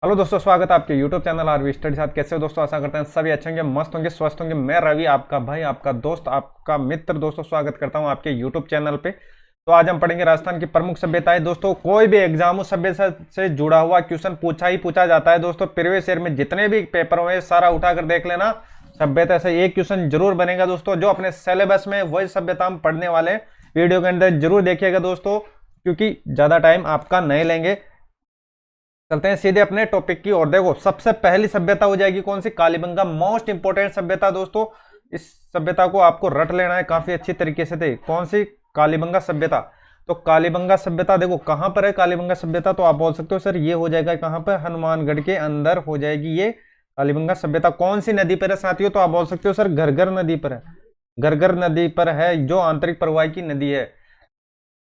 Hello दोस्तों, स्वागत है आपके YouTube चैनल आरवी स्टडी साथ। कैसे हो दोस्तों? आशा करते हैं सभी अच्छे होंगे, मस्त होंगे, स्वस्थ होंगे। मैं रवि, आपका भाई, आपका दोस्त, आपका मित्र दोस्तों स्वागत करता हूं आपके YouTube चैनल पे। तो आज हम पढ़ेंगे राजस्थान की प्रमुख सभ्यताएं। दोस्तों कोई भी एग्जाम हो, सभ्यता से जुड़ा हुआ क्वेश्चन पूछा ही पूछा जाता है दोस्तों। प्रीवियस ईयर में जितने भी पेपर हुए सारा उठा कर देख लेना, सभ्यता से एक क्वेश्चन जरूर बनेगा दोस्तों। जो अपने सिलेबस में वही सभ्यता हम पढ़ने वाले वीडियो के अंदर जरूर देखिएगा दोस्तों, क्योंकि ज्यादा टाइम आपका नहीं लेंगे। चलते हैं सीधे अपने टॉपिक की ओर। देखो, सबसे पहली सभ्यता हो जाएगी कौन सी? कालीबंगा, मोस्ट इंपोर्टेंट सभ्यता दोस्तों। इस सभ्यता को आपको रट लेना है काफी अच्छी तरीके से। थे कौन सी? कालीबंगा सभ्यता। तो कालीबंगा सभ्यता देखो कहां पर है कालीबंगा सभ्यता। तो आप बोल सकते हो सर ये हो जाएगा कहां पर? हनुमानगढ़ के अंदर हो जाएगी ये कालीबंगा सभ्यता। कौन सी नदी पर है साथियों? तो आप बोल सकते हो सर घग्गर नदी पर है। घग्गर नदी पर है, जो आंतरिक प्रवाह की नदी है।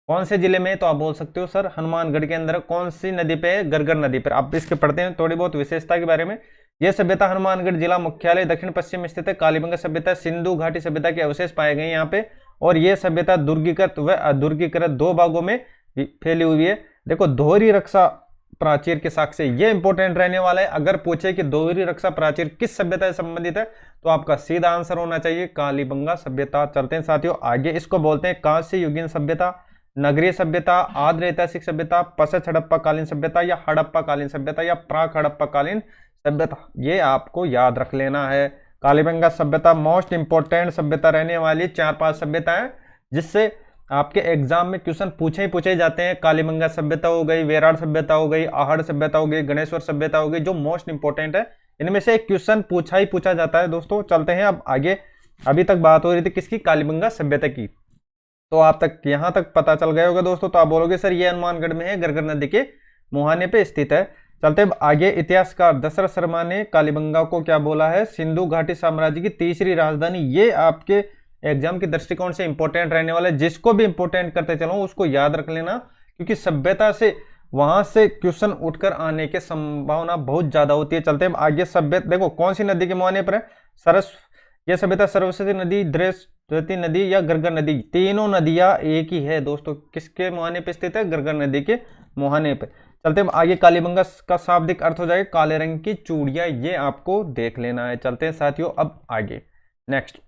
कौन से जिले में? तो आप बोल सकते हो सर हनुमानगढ़ के अंदर। कौन सी नदी पे है? घग्गर नदी पर। आप इसके पढ़ते हैं थोड़ी बहुत विशेषता के बारे में। यह सभ्यता हनुमानगढ़ जिला मुख्यालय दक्षिण पश्चिम में स्थित है। कालीबंगा सभ्यता सिंधु घाटी सभ्यता के अवशेष पाए गए यहाँ पे। और यह सभ्यता दुर्गीकृत व अदुर्गीकृत दो भागों में फैली हुई है। देखो, दोहरी रक्षा प्राचीर के साक्ष्य, ये इंपॉर्टेंट रहने वाला है। अगर पूछे कि दोहरी रक्षा प्राचीर किस सभ्यता से संबंधित है, तो आपका सीधा आंसर होना चाहिए कालीबंगा सभ्यता। चलते हैं साथियों आगे। इसको बोलते हैं कांस्य युगीन सभ्यता, नगरीय सभ्यता, आद्र ऐतिहासिक सभ्यता, पश्च हड़प्पा कालीन सभ्यता, या हड़प्पा कालीन सभ्यता, या प्राक हड़प्पा कालीन सभ्यता। ये आपको याद रख लेना है। कालीबंगा सभ्यता मोस्ट इंपोर्टेंट सभ्यता रहने वाली 4-5 सभ्यताएं, जिससे आपके एग्जाम में क्वेश्चन पूछे ही पूछे जाते हैं। कालीबंगा सभ्यता हो गई, वेराड़ सभ्यता हो गई, आहड़ सभ्यता हो गई, गणेश्वर सभ्यता हो गई, जो मोस्ट इंपोर्टेंट है। इनमें से एक क्वेश्चन पूछा ही पूछा जाता है दोस्तों। चलते हैं अब आगे। अभी तक बात हो रही थी किसकी? कालीबंगा सभ्यता की। तो आप तक यहां तक पता चल गया होगा दोस्तों। तो आप बोलोगे सर ये हनुमानगढ़ में है, घग्गर नदी के मुहाने पे स्थित है। चलते आगे। इतिहासकार दशरथ शर्मा ने कालीबंगा को क्या बोला है? सिंधु घाटी साम्राज्य की तीसरी राजधानी। ये आपके एग्जाम के दृष्टिकोण से इंपॉर्टेंट रहने वाला है। जिसको भी इंपॉर्टेंट करते चलो उसको याद रख लेना, क्योंकि सभ्यता से वहां से क्वेश्चन उठकर आने की संभावना बहुत ज्यादा होती है। चलते आगे। सभ्यता देखो कौन सी नदी के मुहाने पर है? सरस यह सभ्यता सरस्वती नदी, दृष्टि नदी, या घग्गर नदी। तीनों नदियां एक ही है दोस्तों। किसके मुहाने पे स्थित है? घग्गर नदी के मुहाने पे। चलते हैं आगे। कालीबंगा का शाब्दिक अर्थ हो जाएगा काले रंग की चूड़ियां। ये आपको देख लेना है। चलते हैं साथियों अब आगे। नेक्स्ट,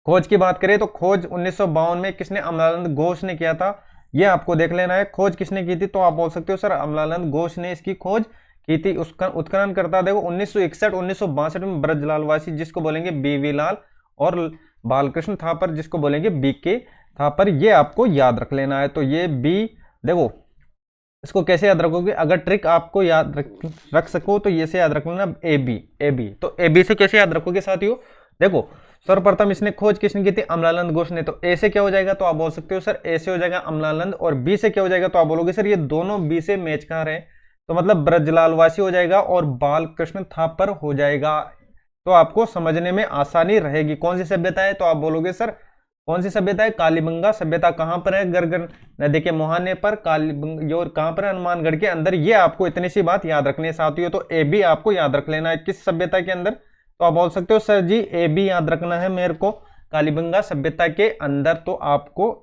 खोज की बात करें तो खोज 1952 में किसने? अमलानंद घोष ने किया था। यह आपको देख लेना है। खोज किसने की थी? तो आप बोल सकते हो सर अमलानंद घोष ने इसकी खोज की थी। उसका उत्खनन करता देखो 1961-1962 में ब्रजलाल वासी, जिसको बोलेंगे बीवी लाल, और बालकृष्ण थापर, जिसको बोलेंगे बीके थापर। ये आपको याद रख लेना है। तो ये बी देखो, इसको कैसे याद रखोगे? अगर ट्रिक आपको याद रख सको तो ये से याद रख लेना, ए बी। ए बी तो ए बी से कैसे याद रखोगे साथियों? देखो, सर्वप्रथम इसने खोज किसने की थी? अमलानंद घोष ने। तो ए से क्या हो जाएगा? तो आप बोल सकते हो सर ए से हो जाएगा अमलानंद, और बी से क्या हो जाएगा? तो आप बोलोगे सर ये दोनों बी से मैच कहां रहे? तो मतलब ब्रजलाल वासी हो जाएगा और बालकृष्ण थापर हो जाएगा। तो आपको समझने में आसानी रहेगी। कौन सी सभ्यता है? तो आप बोलोगे सर कौन सी सभ्यता है? कालीबंगा सभ्यता। कहां पर है? घग्गर नदी के मुहाने पर। कालीबंगा और कहां पर? हनुमानगढ़ के अंदर। ये आपको इतनी सी बात याद रखनी है साथियों। तो ए बी आपको याद रख लेना है किस सभ्यता के अंदर? तो आप बोल सकते हो सर जी ए बी याद रखना है मेरे को कालीबंगा सभ्यता के अंदर। तो आपको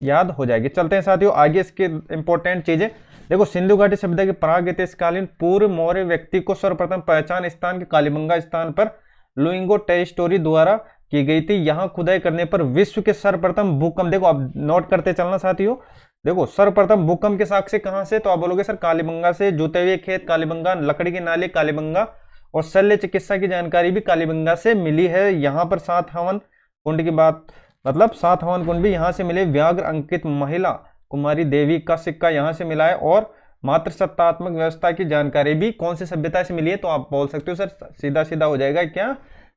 याद हो जाएगी। चलते हैं साथियों आगे। इसके इंपॉर्टेंट चीजें देखो, सिंधु घाटी सभ्यता के प्रागैतिहासिककालीन पूर्व मौर्य व्यक्ति को सर्वप्रथम पहचान स्थान के कालीबंगा स्थान पर लुइंगो टेस्टोरी द्वारा की गई थी। यहां खुदाई करने पर विश्व के सर्वप्रथम भूकंप, देखो आप नोट करते चलना साथियों। देखो सर्वप्रथम भूकंप के साक्ष्य कहां से? तो आप बोलोगे सर कालीबंगा से। जुते हुए खेत कालीबंगा, लकड़ी की नाली कालीबंगा, और शल्य चिकित्सा की जानकारी भी कालीबंगा से मिली है। यहाँ पर 7 हवन कुंड की बात, मतलब 7 हवन कुंड भी यहाँ से मिले। व्याघ्र अंकित महिला कुमारी देवी का सिक्का यहाँ से मिला है, और मात्र सत्तात्मक व्यवस्था की जानकारी भी कौन सी सभ्यता से मिली है? तो आप बोल सकते हो सर सीधा सीधा हो जाएगा क्या?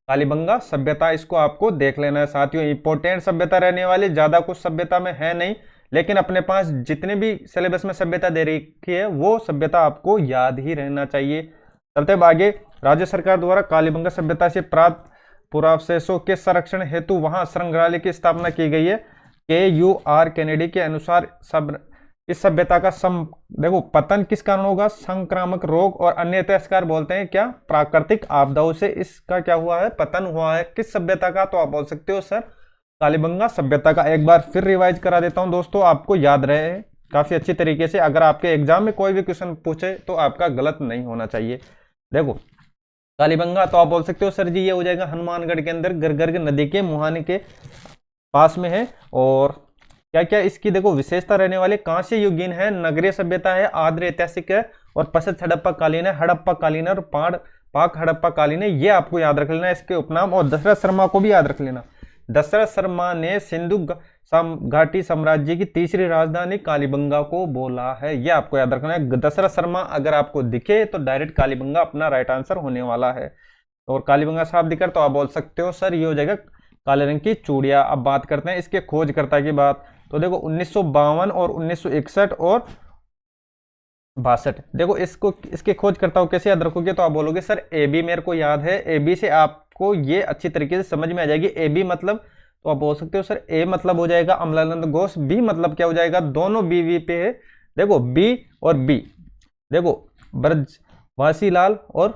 कालीबंगा सभ्यता। इसको आपको देख लेना है साथियों। इंपोर्टेंट सभ्यता रहने वाली, ज्यादा कुछ सभ्यता में है नहीं, लेकिन अपने पास जितने भी सिलेबस में सभ्यता दे रखी है वो सभ्यता आपको याद ही रहना चाहिए। चलते हैं आगे। राज्य सरकार द्वारा कालीबंगा सभ्यता से प्राप्त पुरावशेषों के संरक्षण हेतु वहां संग्रहालय की स्थापना की गई है। KUR कैनेडी के अनुसार इस सभ्यता का देखो पतन किस कारण होगा? संक्रामक रोग और अन्य इतिहासकार बोलते हैं क्या? प्राकृतिक आपदाओं से इसका क्या हुआ है? पतन हुआ है। किस सभ्यता का? तो आप बोल सकते हो सर कालीबंगा सभ्यता का। एक बार फिर रिवाइज करा देता हूं दोस्तों, आपको याद रहे काफी अच्छी तरीके से। अगर आपके एग्जाम में कोई भी क्वेश्चन पूछे तो आपका गलत नहीं होना चाहिए। देखो कालीबंगा तो आप बोल सकते हो सर जी ये हो जाएगा हनुमानगढ़ के अंदर गरगर्ग नदी के मुहाने के पास में है। और क्या क्या इसकी देखो विशेषता रहने वाले, कांस्य युगीन है, नगरीय सभ्यता है, आद्र ऐतिहासिक है, और पश्चिम हड़प्पा कालीन है, हड़प्पा कालीन है, और पाक हड़प्पा कालीन है। ये आपको याद रख लेना इसके उपनाम। और दशरथ शर्मा को भी याद रख लेना। दशरथ शर्मा ने सिंधु घाटी साम्राज्य की तीसरी राजधानी कालीबंगा को बोला है। ये आपको याद रखना है। दशरथ शर्मा अगर आपको दिखे तो डायरेक्ट कालीबंगा अपना राइट आंसर होने वाला है। और कालीबंगा साहब दिखकर तो आप बोल सकते हो सर ये हो जाएगा काले रंग की चूड़िया। अब बात करते हैं इसके खोजकर्ता की बात। तो देखो 1952 और 1961 और 62। देखो इसके खोजकर्ताओं कैसे याद रखोगे तो आप बोलोगे सर ए बी मेरे को याद है। ए बी से आपको ये अच्छी तरीके से समझ में आ जाएगी। ए बी मतलब तो आप बोल सकते हो सर ए मतलब हो जाएगा अमलानंद घोष। बी मतलब क्या हो जाएगा, दोनों बी पे है। देखो बी और बी, देखो ब्रजवासी लाल और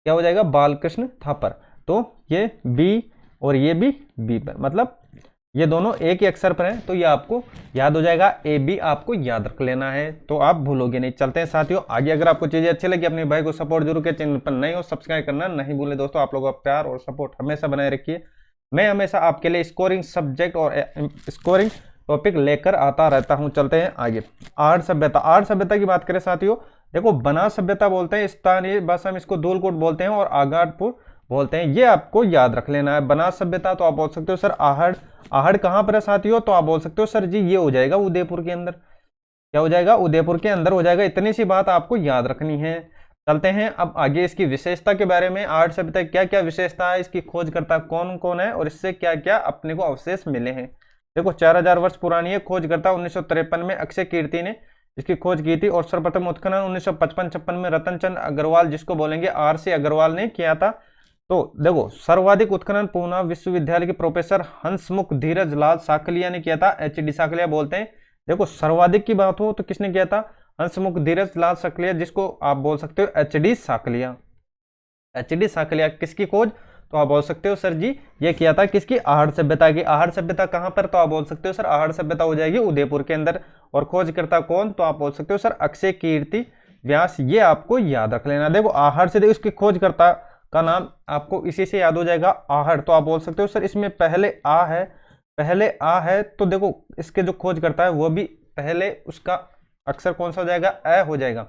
क्या हो जाएगा बालकृष्ण थापर। तो ये बी और ये भी बी पर, मतलब ये दोनों एक ही अक्षर पर हैं। तो ये आपको याद हो जाएगा। ए बी आपको याद रख लेना है तो आप भूलोगे नहीं। चलते हैं साथियों आगे। अगर आपको चीजें अच्छी लगी अपने भाई को सपोर्ट जरूर करें। चैनल पर नए हो सब्सक्राइब करना नहीं भूले दोस्तों। आप लोगों का प्यार और सपोर्ट हमेशा बनाए रखिए। मैं हमेशा आपके लिए स्कोरिंग सब्जेक्ट और स्कोरिंग टॉपिक लेकर आता रहता हूं। चलते हैं आगे। आर्य सभ्यता। आर्य सभ्यता की बात करें साथियों, देखो बनास सभ्यता बोलते हैं, स्थानीय भाषा में इसको धूलकोट बोलते हैं और आगाड़पुर बोलते हैं। ये आपको याद रख लेना है। बनास सभ्यता तो आप बोल सकते हो सर आहड़। आहड़ कहां पर है साथियों तो आप बोल सकते हो सर जी ये हो जाएगा उदयपुर के अंदर। क्या हो जाएगा, उदयपुर के अंदर हो जाएगा। इतनी सी बात आपको याद रखनी है। चलते हैं अब आगे इसकी विशेषता के बारे में। आर्य सभ्यता क्या क्या विशेषता है, इसकी खोजकर्ता कौन कौन है और इससे क्या क्या अपने को अवशेष मिले हैं। देखो 4000 वर्ष पुरानी है। खोजकर्ता 1953 में अक्षय कीर्ति ने इसकी खोज की थी। और सर्वप्रथम उत्खनन 1955-56 में रतन चंद अग्रवाल, जिसको बोलेंगे आर सी अग्रवाल, ने किया था। तो देखो सर्वाधिक उत्खनन पूना विश्वविद्यालय के प्रोफेसर हंसमुख धीरज लाल साकलिया ने किया था। एच.डी. साकलिया बोलते हैं। देखो सर्वाधिक की बात हो तो किसने किया था, हंसमुख धीरज लाल साकलिया, जिसको आप बोल सकते हो एच.डी. साकलिया। एच.डी. साकलिया किसकी खोज तो आप बोल सकते हो सर जी ये किया था किसकी, आहड़ सभ्यता की। आहड़ सभ्यता कहां पर तो आप बोल सकते हो सर आहड़ सभ्यता हो जाएगी उदयपुर के अंदर। और खोजकर्ता कौन तो आप बोल सकते हो सर अक्षय कीर्ति व्यास। ये आपको याद रख लेना। देखो आहड़ से देखो इसके खोजकर्ता का नाम आपको इसी से याद हो जाएगा आहड़। तो आप बोल सकते हो सर इसमें पहले आ है, पहले आ है। तो देखो इसके जो खोज करता है वो भी पहले उसका अक्षर कौन सा हो जाएगा, अ हो जाएगा।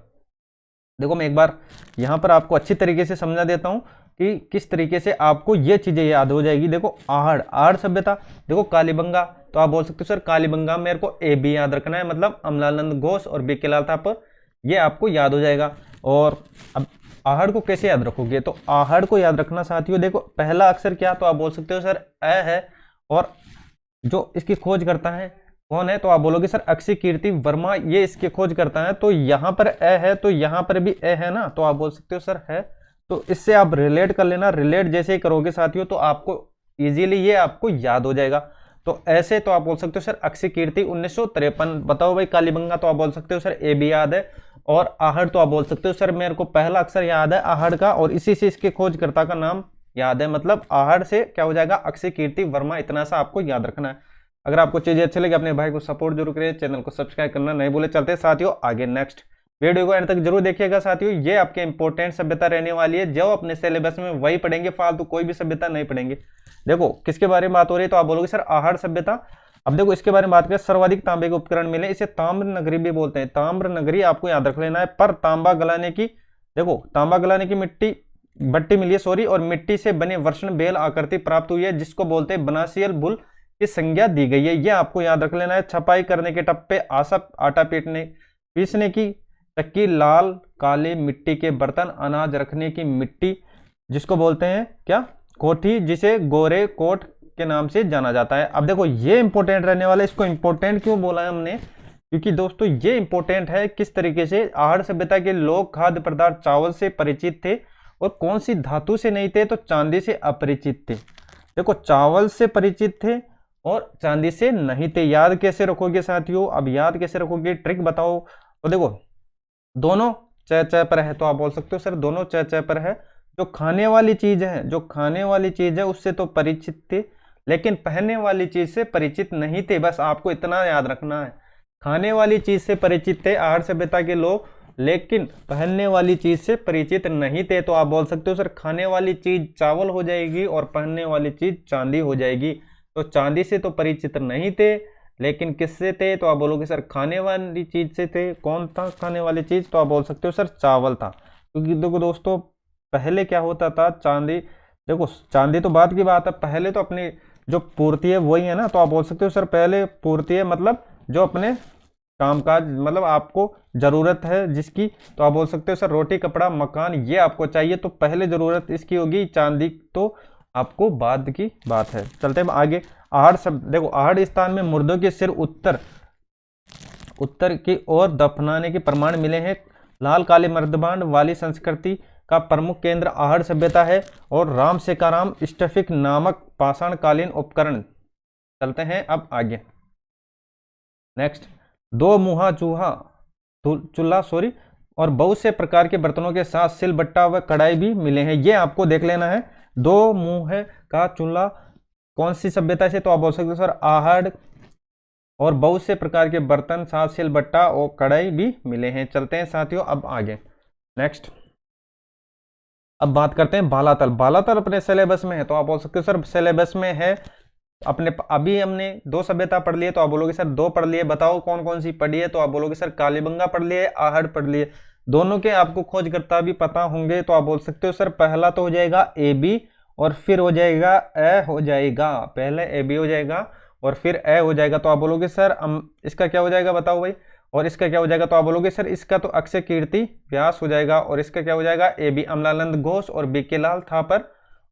देखो मैं एक बार यहां पर आपको अच्छी तरीके से समझा देता हूं कि किस तरीके से आपको ये चीजें याद हो जाएगी। देखो आहड़, आहड़ सभ्यता। देखो कालीबंगा तो आप बोल सकते हो सर कालीबंगा मेरे को ए बी याद रखना है, मतलब अमलानंद घोष और बी के लाल थापर, ये आपको याद हो जाएगा। और अब आहड़ को कैसे याद रखोगे तो आहड़ को याद रखना साथियों, देखो पहला अक्षर क्या तो आप बोल सकते हो सर अ है। और जो इसकी खोज करता है कौन है तो आप बोलोगे सर अक्षय कीर्ति वर्मा, ये इसकी खोज करता है। तो यहां पर अ है तो यहां पर भी अ है ना, तो आप बोल सकते हो सर है। तो इससे आप रिलेट कर लेना। रिलेट जैसे ही करोगे साथियों तो आपको इजीली ये आपको याद हो जाएगा। तो ऐसे तो आप बोल सकते हो सर अक्षय कीर्ति 1953। बताओ भाई कालीबंगा तो आप बोल सकते हो सर ए बी याद है। और आहड़ तो आप बोल सकते हो सर मेरे को पहला अक्षर याद है आहड़ का और इसी से इसके खोजकर्ता का नाम याद है, मतलब आहड़ से क्या हो जाएगा अक्षय कीर्ति वर्मा। इतना सा आपको याद रखना है। अगर आपको चीजें अच्छी लगी अपने भाई को सपोर्ट जरूर करिए, चैनल को सब्सक्राइब करना नहीं भूले। चलते हैं साथियों आगे नेक्स्ट वीडियो को एंड तक जरूर देखिएगा साथियों। ये आपके इंपॉर्टेंट सभ्यता रहने वाली है, जो अपने सिलेबस में वही पढ़ेंगे, फालतू कोई भी सभ्यता नहीं पढ़ेंगे। देखो किसके बारे में बात हो रही है तो आप बोलोगे सर आहड़ सभ्यता। अब देखो इसके बारे में बात करें, सर्वाधिक तांबे के उपकरण मिले, इसे ताम्र नगरी भी बोलते हैं। ताम्र नगरी आपको याद रख लेना है। पर तांबा गलाने की, देखो तांबा गलाने की मिट्टी भट्टी मिली है सॉरी, और मिट्टी से बने वर्षण बेल आकृति प्राप्त हुई है, जिसको बोलते हैं बनासियल बुल की संज्ञा दी गई है। ये आपको याद रख लेना है। छपाई करने के टप्पे, आसप, आटा पीसने की चक्की, लाल काले मिट्टी के बर्तन, अनाज रखने की मिट्टी, जिसको बोलते हैं क्या, कोठी, जिसे गोरे कोट के नाम से जाना जाता है। अब देखो ये इंपॉर्टेंट रहने वाला है। इसको इंपॉर्टेंट क्यों बोला है हमने, क्योंकि दोस्तों ये इंपॉर्टेंट है किस तरीके से आहड़ सभ्यता के लोग खाद्य पदार्थ चावल से परिचित थे और कौन सी धातु से नहीं थे तो चांदी से अपरिचित थे। देखो चावल से परिचित थे और चांदी से नहीं थे। याद कैसे रखोगे साथियों, अब याद कैसे रखोगे ट्रिक बताओ। तो देखो दोनों च पर है तो आप बोल सकते हो सर दोनों च पर है। जो खाने वाली चीज है, जो खाने वाली चीज है उससे तो परिचित थे, लेकिन पहनने वाली चीज से परिचित नहीं थे। बस आपको इतना याद रखना है। खाने वाली चीज से परिचित थे आहड़ सभ्यता के लोग, लेकिन पहनने वाली चीज से परिचित नहीं थे। तो आप बोल सकते हो सर खाने वाली चीज चावल हो जाएगी और पहनने वाली चीज चांदी हो जाएगी। तो चांदी से तो परिचित नहीं थे, लेकिन किससे थे? तो आप बोलोगे सर खाने वाली चीज से थे। कौन था खाने वाली चीज? तो आप बोल सकते हो सर चावल था। क्योंकि देखो दोस्तों, पहले क्या होता था, चांदी, देखो चांदी तो बाद की बात है, पहले तो अपनी जो पूर्ति है वही है ना। तो आप बोल सकते हो सर पहले पूर्ति है, मतलब जो अपने कामकाज, मतलब आपको जरूरत है जिसकी, तो आप बोल सकते हो सर रोटी कपड़ा मकान ये आपको चाहिए, तो पहले जरूरत इसकी होगी। चांदी तो आपको बाद की बात है। चलते हैं आगे। आहड़ सब देखो, आहड़ स्थान में मुर्दों के सिर उत्तर की ओर दफनाने के प्रमाण मिले हैं। लाल काले मर्दबांड वाली संस्कृति का प्रमुख केंद्र आहड़ सभ्यता है और राम सेकाराम स्टफिक नामक पाषाणकालीन उपकरण। चलते हैं अब आगे। नेक्स्ट, दो मुहा चूल्हा और बहुत से प्रकार के बर्तनों के साथ सिलबट्टा व कढ़ाई भी मिले हैं। ये आपको देख लेना है। दो मुंह का चूल्हा कौन सी सभ्यता से? तो आप बोल सकते हो सर आहड़, और बहुत से प्रकार के बर्तन साथ सिलबट्टा और कढ़ाई भी मिले हैं। चलते हैं साथियों अब आगे। नेक्स्ट, अब बात करते हैं बालातल। बालातल अपने सिलेबस में है, तो आप बोल सकते हो सर सिलेबस में है अपने। अभी हमने दो सभ्यता पढ़ लिए, तो आप बोलोगे सर दो पढ़ लिए, बताओ कौन कौन सी पढ़ी है? तो आप बोलोगे सर कालीबंगा पढ़ लिए, आहड़ पढ़ लिए। दोनों के आपको खोजकर्ता भी पता होंगे, तो आप बोल सकते हो सर पहला तो हो जाएगा ए बी और फिर हो जाएगा ए हो जाएगा। पहले ए बी हो जाएगा और फिर ए हो जाएगा। तो आप बोलोगे सर इसका क्या हो जाएगा बताओ भाई, और इसका क्या हो जाएगा? तो आप बोलोगे सर इसका तो अक्षय कीर्ति व्यास हो जाएगा, और इसका क्या हो जाएगा? ए बी अमलानंद घोष और बीके लाल थापर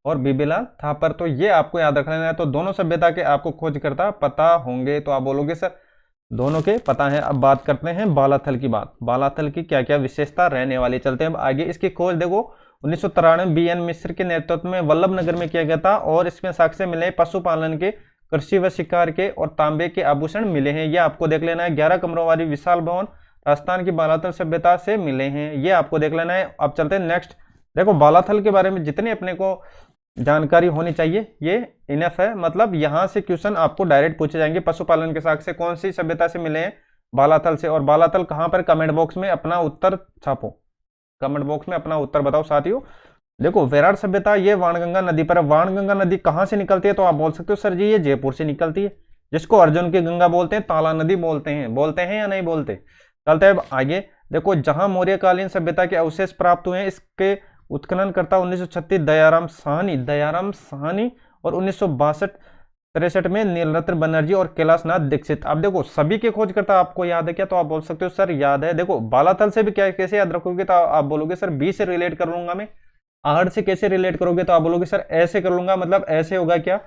और बीबीलाल थापर। तो ये आपको याद रख लेना है। तो दोनों सभ्यता के आपको खोजकर्ता पता होंगे, तो आप बोलोगे सर दोनों के पता है। अब बात करते हैं बालाथल की बात। बालाथल की क्या क्या विशेषता रहने वाली, चलते हैं अब आगे। इसकी खोज देखो 1993 बी.एन. मिश्र के नेतृत्व में वल्लभ नगर में किया गया था, और इसमें साक्ष्य मिले पशुपालन के, कृषि व शिकार के और तांबे के आभूषण मिले हैं। ये आपको देख लेना है। 11 कमरों वाली विशाल भवन राजस्थान की बालाथल सभ्यता से मिले हैं, ये आपको देख लेना है। अब चलते हैं नेक्स्ट। देखो बालाथल के बारे में जितने अपने को जानकारी होनी चाहिए ये इनफ है, मतलब यहां से क्वेश्चन आपको डायरेक्ट पूछे जाएंगे। पशुपालन के साक्ष्य कौन सी सभ्यता से मिले हैं? बालाथल से। और बालाथल कहां पर? कमेंट बॉक्स में अपना उत्तर छापो, कमेंट बॉक्स में अपना उत्तर बताओ साथियों। देखो विराट सभ्यता ये वाणगंगा नदी पर। वाणगंगा नदी कहां से निकलती है? तो आप बोल सकते हो सर जी ये जयपुर से निकलती है, जिसको अर्जुन की गंगा बोलते हैं, ताला नदी बोलते हैं या नहीं बोलते? चलते हैं आगे। देखो जहां मौर्यकालीन सभ्यता के अवशेष प्राप्त हुए हैं, इसके उत्खननकर्ता 1936 दयाराम साहनी और 1962-63 में नीलरत्न बनर्जी और कैलाशनाथ दीक्षित। अब देखो सभी के खोजकर्ता आपको याद है क्या? तो आप बोल सकते हो सर याद है। देखो बालाथल से भी क्या कैसे याद रखोगे? तो आप बोलोगे सर बी से रिलेट कर लूंगा मैं। आहड़ से कैसे रिलेट करोगे? तो आप बोलोगे सर ऐसे कर लूंगा, मतलब ऐसे होगा क्या?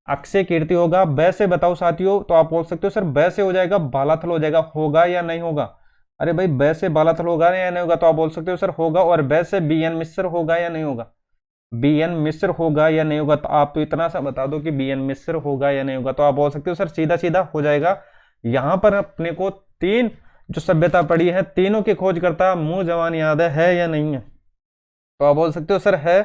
अक्षय कीर्ति होगा। बै से बताओ साथियों, तो आप बोल सकते हो सर बै से हो जाएगा बालाथल हो जाएगा। होगा या नहीं होगा? अरे भाई बै से बालाथल होगा या नहीं होगा? तो आप बोल सकते हो सर होगा। और बै से बी.एन. मिश्र होगा या नहीं होगा? बी.एन. मिश्र होगा या नहीं होगा? तो आप तो इतना सा बता दो कि बी.एन. मिश्र होगा या नहीं होगा। तो आप बोल सकते हो सर सीधा सीधा हो जाएगा। यहां पर अपने को तीन जो सभ्यता पड़ी है, तीनों के खोजकर्ता मुंह जवान याद है या नहीं है? तो आप बोल सकते हो सर है।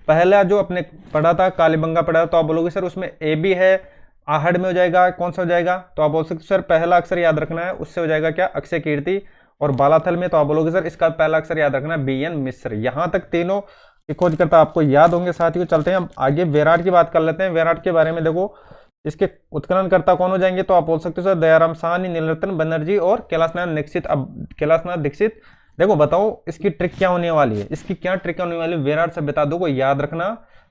पहला जो अपने पढ़ा था कालीबंगा पढ़ा, तो आप बोलोगे सर उसमें ए बी है। आहड़ में हो जाएगा कौन सा हो जाएगा? तो आप बोल सकते हो सर पहला अक्षर याद रखना है, उससे हो जाएगा क्या? अक्षय कीर्ति। और बालाथल में तो आप बोलोगे सर इसका पहला अक्षर याद रखना बी.एन. मिश्र। यहां तक तीनों के खोजकर्ता आपको याद होंगे साथियों। चलते हैं अब आगे विराट की बात कर लेते हैं। विराट के बारे में देखो इसके उत्खननकर्ता कौन हो जाएंगे? तो आप बोल सकते हो सर दयाराम साहनी, नीलरत्न बनर्जी और कैलाशनाथ दीक्षित। अब कैलाशनाथ दीक्षित देखो बताओ इसकी ट्रिक क्या होने वाली है, इसकी क्या ट्रिक होने वाली है? विराट सभ्यता दो को याद रखना।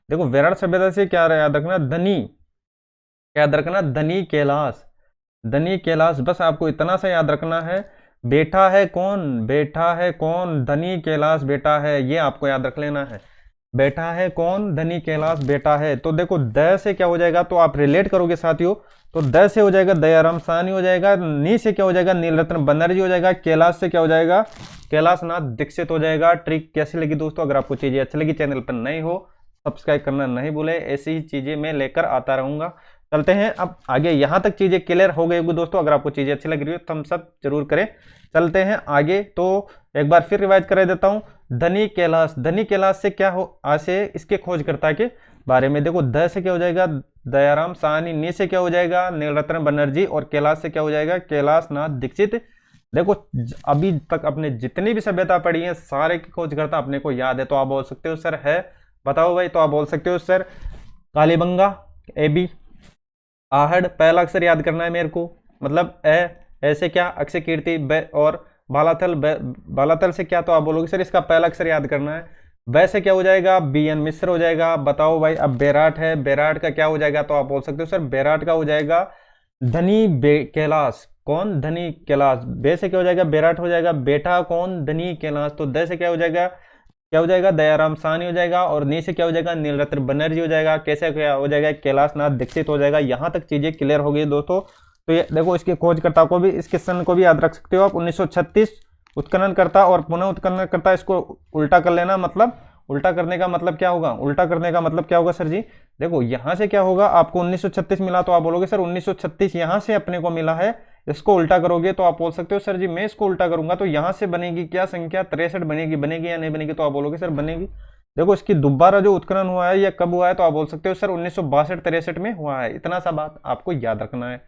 देखो विराट सभ्यता से क्या याद रखना? धनी, याद रखना धनी कैलाश, धनी कैलाश, बस आपको इतना सा याद रखना है। बेटा है कौन? बेटा है कौन? धनी कैलाश बेटा है, ये आपको याद रख लेना है। बेटा है कौन? धनी कैलाश बेटा है। तो देखो द से क्या हो जाएगा? तो आप रिलेट करोगे साथियों, तो द से हो जाएगा दयाराम साहनी हो जाएगा। नी से क्या हो जाएगा? नीलरत्न बनर्जी हो जाएगा। कैलाश से क्या हो जाएगा? कैलाशनाथ दीक्षित हो जाएगा। ट्रिक कैसी लगी दोस्तों? अगर आपको चीजें अच्छी लगी, चैनल पर नए हो सब्सक्राइब करना नहीं भूले, ऐसी ही चीजें मैं लेकर आता रहूंगा। चलते हैं अब आगे। यहां तक चीजें क्लियर हो गई होगी दोस्तों। अगर आपको चीजें अच्छी लग रही हो थम्स अप जरूर करें। चलते हैं आगे। तो एक बार फिर रिवाइज कर देता हूं। धनी कैलाश, धनी कैलाश से क्या हो? आज से इसके खोजकर्ता के बारे में देखो द से क्या हो जाएगा? दयाराम साहनी, नी से क्या हो जाएगा नीलरत्न बनर्जी, और कैलाश से क्या हो जाएगा कैलाश नाथ दीक्षित। देखो अभी तक अपने जितनी भी सभ्यता पढ़ी है सारे की खोजकर्ता अपने को याद है, तो आप बोल सकते हो सर है, बताओ भाई, तो आप बोल सकते हो sir Kalibanga, A B, Ahar, पहला अक्षर याद करना है मेरे को, मतलब ऐसे क्या अक्षय कीर्ति, और बालाथल, बालाथल से क्या, तो आप बोलोगे सर इसका पहला अक्षर याद करना है। वैसे क्या हो जाएगा बी एन मिश्र हो जाएगा। बताओ भाई अब बैराट है, बैराट का क्या हो जाएगा, तो आप बोल सकते हो सर बैराट का हो जाएगा धनी कैलाश, कौन धनी कैलाश, बे से क्या हो जाएगा बैराट हो जाएगा बेटा कौन धनी कैलाश, तो द से क्या हो जाएगा दयाराम साहनी हो जाएगा, और नी से क्या हो जाएगा नीलरत्न बनर्जी हो जाएगा, कैसे क्या हो जाएगा कैलाश नाथ दीक्षित हो जाएगा। यहां तक चीजें क्लियर हो गई दोस्तों। तो ये देखो इसके खोजकर्ता को भी, इसके सन को भी याद रख सकते हो आप, 1936 उत्खननकर्ता और पुनः उत्खननकर्ता, इसको उल्टा कर लेना, मतलब उल्टा करने का मतलब क्या होगा, उल्टा करने का मतलब क्या होगा सर जी, देखो यहां से क्या होगा आपको 1936 मिला, तो आप बोलोगे सर 1936 यहां से अपने को मिला है, इसको उल्टा करोगे तो आप बोल सकते हो सर जी मैं इसको उल्टा करूंगा तो यहां से बनेगी क्या संख्या 63 बनेगी, बनेगी या नहीं बनेगी, तो आप बोलोगे सर बनेगी। देखो इसकी दोबारा जो उत्खनन हुआ है या कब हुआ है, तो आप बोल सकते हो सर 1962-63 में हुआ है। इतना सा बात आपको याद रखना है।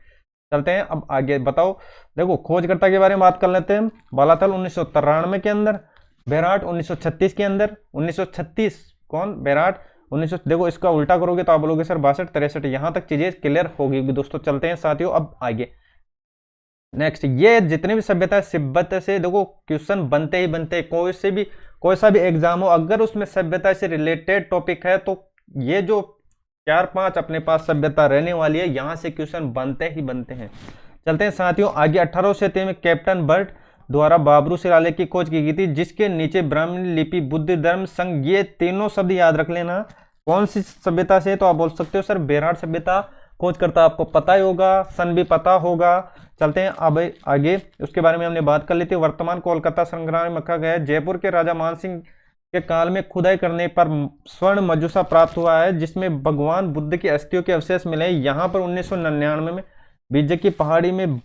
चलते हैं अब आगे, बताओ देखो खोजकर्ता के बारे में बात कर लेते हैं। बालाथल 1993 के अंदर, बैराट 1936 के अंदर, 1936 कौन बैराट 1900, देखो इसका उल्टा करोगे तो आप बोलोगे सर 62-63, यहां तक चीजें क्लियर होगी दोस्तों। चलते हैं साथियों अब आगे, नेक्स्ट, ये जितने भी सभ्यता तिब्बत से देखो क्वेश्चन बनते ही बनते, कोई सा भी एग्जाम हो अगर उसमें सभ्यता से रिलेटेड टॉपिक है तो ये जो 4-5 अपने पास सभ्यता रहने वाली है, यहां से क्वेश्चन बनते ही बनते हैं। चलते हैं साथियों आगे, 1800 में कैप्टन बर्ट द्वारा बाबरू शिलालेख की खोज की गई थी, जिसके नीचे ब्राह्मणी लिपि, बुद्ध धर्म, संघ, ये तीनों शब्द याद रख लेना। कौन सी सभ्यता से, तो आप बोल सकते हो सर बैराट सभ्यता। खोजकर्ता आपको पता ही होगा, सन भी पता होगा। चलते हैं अब आगे, उसके बारे में हमने बात कर ली थी। वर्तमान कोलकाता संग्रहालय में रखा गया है। जयपुर के राजा मानसिंह के काल में खुदाई करने पर स्वर्ण मजूसा प्राप्त हुआ है, जिसमें भगवान बुद्ध की अस्थियों के अवशेष मिले। यहाँ पर 1999 में बीजे की पहाड़ी में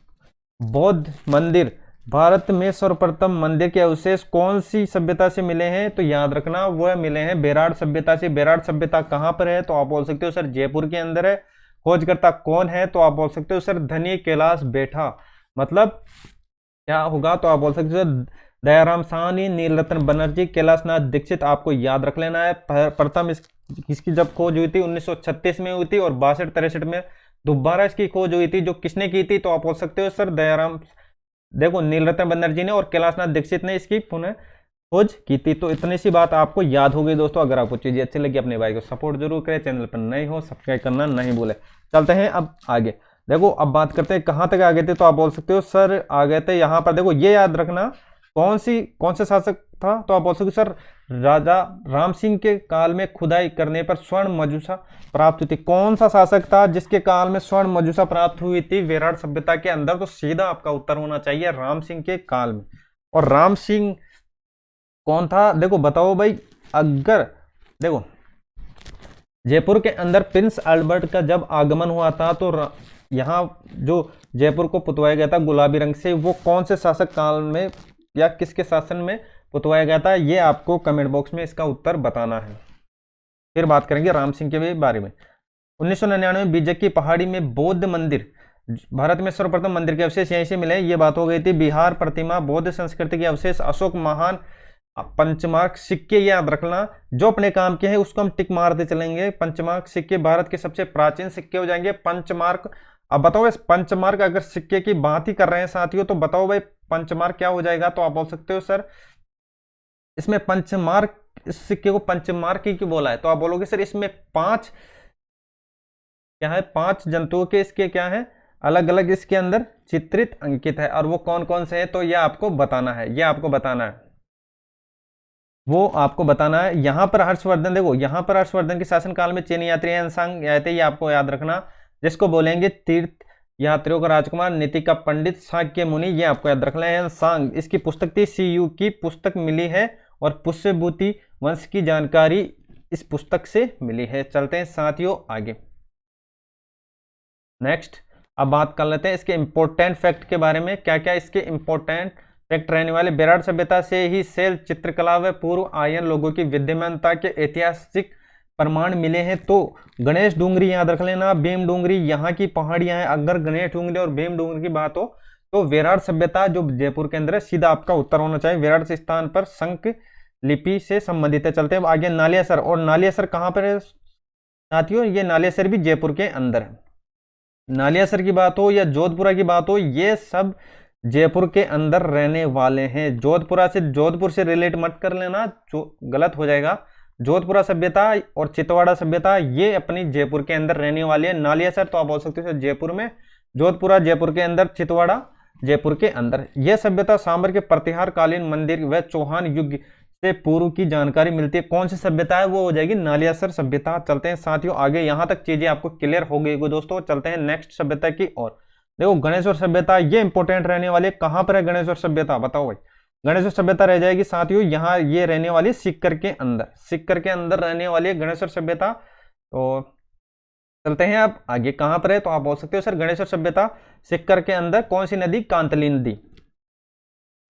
बौद्ध मंदिर, भारत में सर्वप्रथम मंदिर के अवशेष कौन सी सभ्यता से मिले हैं, तो याद रखना वह मिले हैं बैराट सभ्यता से। बैराट सभ्यता कहां पर है, तो आप बोल सकते हो सर जयपुर के अंदर है। खोजकर्ता कौन है, तो आप बोल सकते हो सर धनी कैलाश बैठा, मतलब क्या होगा, तो आप बोल सकते हो दयाराम साहनी, नीलरत्न बनर्जी, कैलाश नाथ दीक्षित। आपको याद रख लेना है। प्रथम इसकी जब खोज हुई थी 1936 में हुई थी, और 62-63 में दोबारा इसकी खोज हुई थी। जो किसने की थी, तो आप बोल सकते हो सर दयाराम, देखो नीलरत्न बनर्जी ने और कैलाशनाथ दीक्षित ने इसकी पुनः खोज की थी। तो इतनी सी बात आपको याद हो गई दोस्तों। अगर आपको चीजें अच्छी लगी अपने भाई को सपोर्ट जरूर करें, चैनल पर नए हो सब्सक्राइब करना नहीं भूले। चलते हैं अब आगे, देखो अब बात करते हैं कहां तक आ गए थे, तो आप बोल सकते हो सर आ गए थे यहां पर। देखो ये याद रखना कौन से शासक था, तो आप बोल सकते हो सर राजा राम सिंह के काल में खुदाई करने पर स्वर्ण मजूसा प्राप्त हुई थी। कौन सा शासक था जिसके काल में स्वर्ण मजूसा प्राप्त हुई थी बैराट सभ्यता के अंदर, तो सीधा आपका उत्तर होना चाहिए राम सिंह के काल में। और राम सिंह कौन था, देखो बताओ भाई। अगर देखो जयपुर के अंदर प्रिंस अल्बर्ट का जब आगमन हुआ था, तो यहाँ जो जयपुर को पुतवाया गया था गुलाबी रंग से, वो कौन से शासक काल में या किसके शासन में पुतवाया गया था, ये आपको कमेंट बॉक्स में इसका उत्तर बताना है। फिर बात करेंगे राम सिंह के बारे में। 1999 में बीजक की पहाड़ी में बौद्ध मंदिर, भारत में सर्वप्रथम मंदिर के अवशेष यहीं से मिले, ये बात हो गई थी। बिहार प्रतिमा, बौद्ध संस्कृति के अवशेष, अशोक महान, पंचमार्क सिक्के, याद रखना जो अपने काम के हैं उसको हम टिक मारते चलेंगे। पंचमार्क सिक्के भारत के सबसे प्राचीन सिक्के हो जाएंगे पंचमार्क। अब बताओ इस पंचमार्क अगर सिक्के की बात ही कर रहे हैं साथियों, तो बताओ भाई पंचमार्क क्या हो जाएगा, तो आप बोल सकते हो सर इसमें पंचमार्क, इस सिक्के को पंचमार्क ही क्यों बोला है, तो आप बोलोगे सर इसमें 5 क्या है, 5 जंतुओं के इसके क्या है अलग अलग इसके अंदर चित्रित अंकित है, और वो कौन कौन से हैं, तो ये आपको बताना है, ये आपको बताना है, वो आपको बताना है। यहां पर हर्षवर्धन, देखो यहां पर हर्षवर्धन के शासनकाल में चीनी यात्री सांग आए थे, ये आपको याद रखना, जिसको बोलेंगे तीर्थ यात्रियों का राजकुमार, नीति का पंडित, शाक्य मुनि, ये आपको याद रखना है। सांग इसकी पुस्तक थी, CU की पुस्तक मिली है, और पुष्यभूति वंश की जानकारी इस पुस्तक से मिली है। चलते हैं साथियों आगे, नेक्स्ट अब बात कर लेते हैं इसके इंपॉर्टेंट फैक्ट के बारे में। क्या क्या इसके इंपॉर्टेंट फैक्ट रहने वाले। बैराट सभ्यता से ही शैल चित्रकला व पूर्व आयन लोगों की विद्यमानता के ऐतिहासिक प्रमाण मिले हैं। तो गणेश डूंगरी याद रख लेना, भीम डूंगरी यहाँ की पहाड़ियां हैं। अगर गणेश डूंगरी और भीम डूंगरी की बात हो तो विराट सभ्यता जो जयपुर के अंदर है, सीधा आपका उत्तर होना चाहिए। विराट स्थान पर शंख लिपि से संबंधित है। चलते हैं आगे नालियासर। और नालियासर कहां पर है साथियों? ये नालियासर भी जयपुर के अंदर है। नालियासर की बात हो या जोधपुरा की बात हो, ये सब जयपुर के अंदर रहने वाले हैं। जोधपुर से रिलेट मत कर लेना, जो गलत हो जाएगा। जोधपुरा सभ्यता और चितवाड़ा सभ्यता ये अपनी जयपुर के अंदर रहने वाली है। नालियासर तो आप बोल सकते हो जयपुर में, जोधपुरा जयपुर के अंदर, चितवाड़ा जयपुर के अंदर। यह सभ्यता सांबर के प्रतिहार कालीन मंदिर व चौहान युग से पूर्व की जानकारी मिलती है। कौन सी सभ्यता है? वो हो जाएगी नालियासर सभ्यता। चलते हैं साथियों आगे, यहां तक चीजें आपको क्लियर हो गई दोस्तों। चलते हैं नेक्स्ट सभ्यता की ओर। देखो गणेश्वर सभ्यता ये इंपॉर्टेंट रहने वाली है। कहां पर है गणेश्वर सभ्यता? बताओ भाई। गणेश्वर सभ्यता रह जाएगी साथियों यहाँ, ये रहने वाली सिक्कर के अंदर, सिक्कर के अंदर रहने वाली है गणेश्वर सभ्यता। तो चलते हैं अब आगे, कहां पर है? तो आप बोल सकते हो सर गणेश्वर सभ्यता सिक्कर के अंदर। कौन सी नदी? कांतली नदी।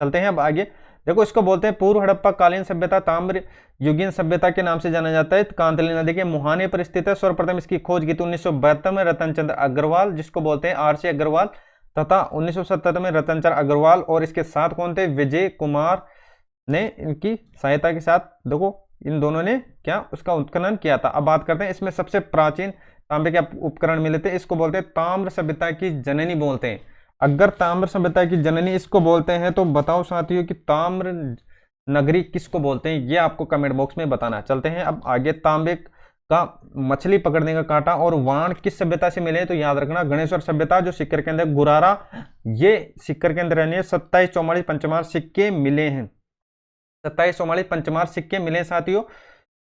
चलते हैं अब आगे, देखो इसको बोलते हैं पूर्व हड़प्पा कालीन सभ्यता, ताम्र युगीन सभ्यता के नाम से जाना जाता है। कांतली नदी के मुहाने पर स्थित है। सर्वप्रथम इसकी खोज की थी 1972 में रतन चंद्र अग्रवाल, जिसको बोलते हैं आर सी अग्रवाल, तथा 1977 में रतन चंद्र अग्रवाल और इसके साथ कौन थे? विजय कुमार ने इनकी सहायता के साथ, देखो इन दोनों ने क्या उसका उत्खनन किया था। अब बात करते हैं इसमें सबसे प्राचीन तांबे के उपकरण मिले थे, इसको बोलते हैं ताम्र सभ्यता की जननी बोलते हैं। अगर ताम्र सभ्यता की जननी इसको बोलते हैं तो बताओ साथियों कि ताम्र नगरी किसको बोलते हैं? ये आपको कमेंट बॉक्स में बताना। चलते हैं अब आगे, तांबे का मछली पकड़ने का कांटा और वाण किस सभ्यता से मिले? तो याद रखना गणेश्वर सभ्यता जो सिक्कर के अंदर, गुरारा ये सिक्कर के अंदर रहने 27 44 पंचमार सिक्के मिले हैं। 27 44 पंचमार सिक्के मिले साथियों।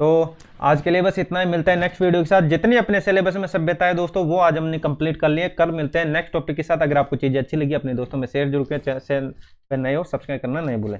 तो आज के लिए बस इतना ही, मिलता है नेक्स्ट वीडियो के साथ। जितनी अपने सिलेबस में सभ्यता है दोस्तों वो आज हमने कंप्लीट कर लिए। कल मिलते हैं नेक्स्ट टॉपिक के साथ। अगर आपको चीजें अच्छी लगी अपने दोस्तों में शेयर जरूर करें, चैनल पर नए हो सब्सक्राइब करना नहीं भूलें।